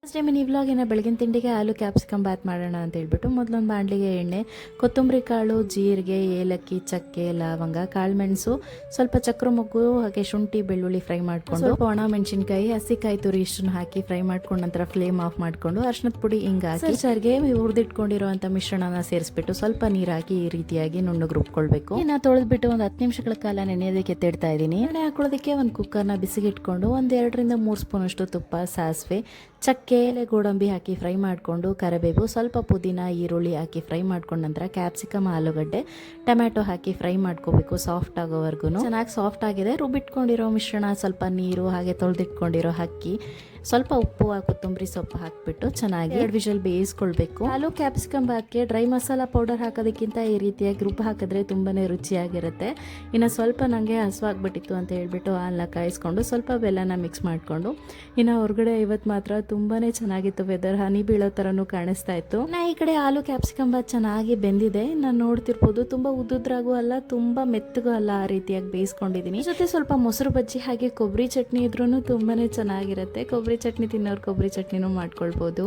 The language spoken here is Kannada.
ಫಸ್ಟ್ ಟೈಮ್ ಈ ವ್ಲಾಗಿನ ಬೆಳಗಿನ ತಿಂಡಿಗೆ ಆಲೂ ಕ್ಯಾಪ್ಸಿಕಮ್ ಬಾತ್ ಮಾಡೋಣ ಅಂತ ಹೇಳ್ಬಿಟ್ಟು ಮೊದಲೊಂದು ಬಾಣಲಿಗೆ ಎಣ್ಣೆ, ಕೊತ್ತಂಬರಿ ಕಾಳು, ಜೀರಿಗೆ, ಏಲಕ್ಕಿ, ಚಕ್ಕೆ, ಲವಂಗ, ಕಾಳುಮೆಣಸು, ಸ್ವಲ್ಪ ಚಕ್ರ ಮೊಗ್ಗು, ಹಾಗೆ ಶುಂಠಿ ಬೆಳ್ಳುಳ್ಳಿ ಫ್ರೈ ಮಾಡ್ಕೊಂಡು, ಸ್ವಲ್ಪ ಒಣ ಮೆಣಸಿನಕಾಯಿ, ಹಸಿಕಾಯಿ ತುರಿ ಇಷ್ಟನ್ನು ಹಾಕಿ ಫ್ರೈ ಮಾಡ್ಕೊಂಡು ನಂತರ ಫ್ಲೇಮ್ ಆಫ್ ಮಾಡ್ಕೊಂಡು ಅರ್ಶಿನದ ಪುಡಿ ಹಿಂಗ ಹಾಕಿ ಸರ್ಗೆ ಹುರಿದಿಟ್ಕೊಂಡಿರುವಂಥ ಮಿಶ್ರಣನ ಸೇರಿಸ್ಬಿಟ್ಟು ಸ್ವಲ್ಪ ನೀರು ಹಾಕಿ ಈ ರೀತಿಯಾಗಿ ನುಣ್ಣಗೆ ರುಬ್ಕೊಳ್ಬೇಕು. ಇನ್ನು ತೊಳೆದ್ಬಿಟ್ಟು ಒಂದು 10 ನಿಮಿಷಗಳ ಕಾಲ ನೆನೆಯೋದಕ್ಕೆ ಎತ್ತಿಡ್ತಾ ಇದ್ದೀನಿ. ಎಣ್ಣೆ ಹಾಕೊಳ್ಳೋದಕ್ಕೆ ಒಂದು ಕುಕ್ಕರ್ನ ಬಿಸಿಗೆ ಇಟ್ಕೊಂಡು 1 2 3 ಸ್ಪೂನ್ ಅಷ್ಟು ತುಪ್ಪ, ಸಾಸಿವೆ, ಚಕ್ಕೆ, ಗೋಡಂಬಿ ಹಾಕಿ ಫ್ರೈ ಮಾಡಿಕೊಂಡು ಕರಿಬೇವು, ಸ್ವಲ್ಪ ಪುದೀನ, ಈರುಳ್ಳಿ ಹಾಕಿ ಫ್ರೈ ಮಾಡ್ಕೊಂಡ ನಂತರ ಕ್ಯಾಪ್ಸಿಕಮ್, ಆಲೂಗಡ್ಡೆ, ಟೊಮ್ಯಾಟೊ ಹಾಕಿ ಫ್ರೈ ಮಾಡ್ಕೋಬೇಕು ಸಾಫ್ಟ್ ಆಗೋವರೆಗೂ. ಚೆನ್ನಾಗಿ ಸಾಫ್ಟ್ ಆಗಿದೆ. ರುಬ್ಬಿಟ್ಕೊಂಡಿರೋ ಮಿಶ್ರಣ, ಸ್ವಲ್ಪ ನೀರು, ಹಾಗೆ ತೊಳೆದಿಟ್ಕೊಂಡಿರೋ ಅಕ್ಕಿ, ಸ್ವಲ್ಪ ಉಪ್ಪು, ಕೊತ್ತಂಬರಿ ಸೊಪ್ಪು ಹಾಕಿಬಿಟ್ಟು ಚೆನ್ನಾಗಿ 2 ವಿಷಲ್ ಬೇಯಿಸ್ಕೊಳ್ಬೇಕು. ಆಲೂ ಕ್ಯಾಪ್ಸಿಕಮ್ ಬಾತ್ಗೆ ಡ್ರೈ ಮಸಾಲಾ ಪೌಡರ್ ಹಾಕೋದಕ್ಕಿಂತ ಈ ರೀತಿಯಾಗಿ ರುಬ್ಬ ಹಾಕಿದ್ರೆ ತುಂಬಾನೇ ರುಚಿಯಾಗಿರುತ್ತೆ. ಇನ್ನು ಸ್ವಲ್ಪ ನನಗೆ ಹಸುವಾಗ್ಬಿಟ್ಟಿತ್ತು ಅಂತ ಹೇಳ್ಬಿಟ್ಟು ಹಾಲನ್ನ ಕಾಯಿಸ್ಕೊಂಡು ಸ್ವಲ್ಪ ಬೆಲ್ಲನ ಮಿಕ್ಸ್ ಮಾಡಿಕೊಂಡು, ಇನ್ನು ಹೊರಗಡೆ ಇವತ್ತು ಮಾತ್ರ ತುಂಬಾನೇ ಚೆನ್ನಾಗಿತ್ತು ವೆದರ್, ಹನಿ ಬೀಳೋ ಥರನೂ ಕಾಣಿಸ್ತಾ ಇತ್ತು. ಈ ಕಡೆ ಆಲೂ ಕ್ಯಾಪ್ಸಿಕಮ್ ಬಾತ್ ಚೆನ್ನಾಗಿ ಬೆಂದಿದೆ. ನಾನು ನೋಡ್ತಿರ್ಬೋದು ತುಂಬಾ ಉದ್ದುದ್ರಾಗೂ ಅಲ್ಲ, ತುಂಬಾ ಮೆತ್ತಗೂ ಅಲ್ಲ, ಆ ರೀತಿಯಾಗಿ ಬೇಯಿಸ್ಕೊಂಡಿದ್ದೀನಿ. ಜೊತೆ ಸ್ವಲ್ಪ ಮೊಸರು ಬಜ್ಜಿ ಹಾಗೆ ಕೊಬ್ಬರಿ ಚಟ್ನಿ ಇದ್ರೂ ತುಂಬಾನೇ ಚೆನ್ನಾಗಿರುತ್ತೆ. ಕೊಬ್ಬರಿ ಚಟ್ನಿ ತಿನ್ನೋರು ಕೊಬ್ಬರಿ ಚಟ್ನಿನೂ ಮಾಡ್ಕೊಳ್ಬೋದು.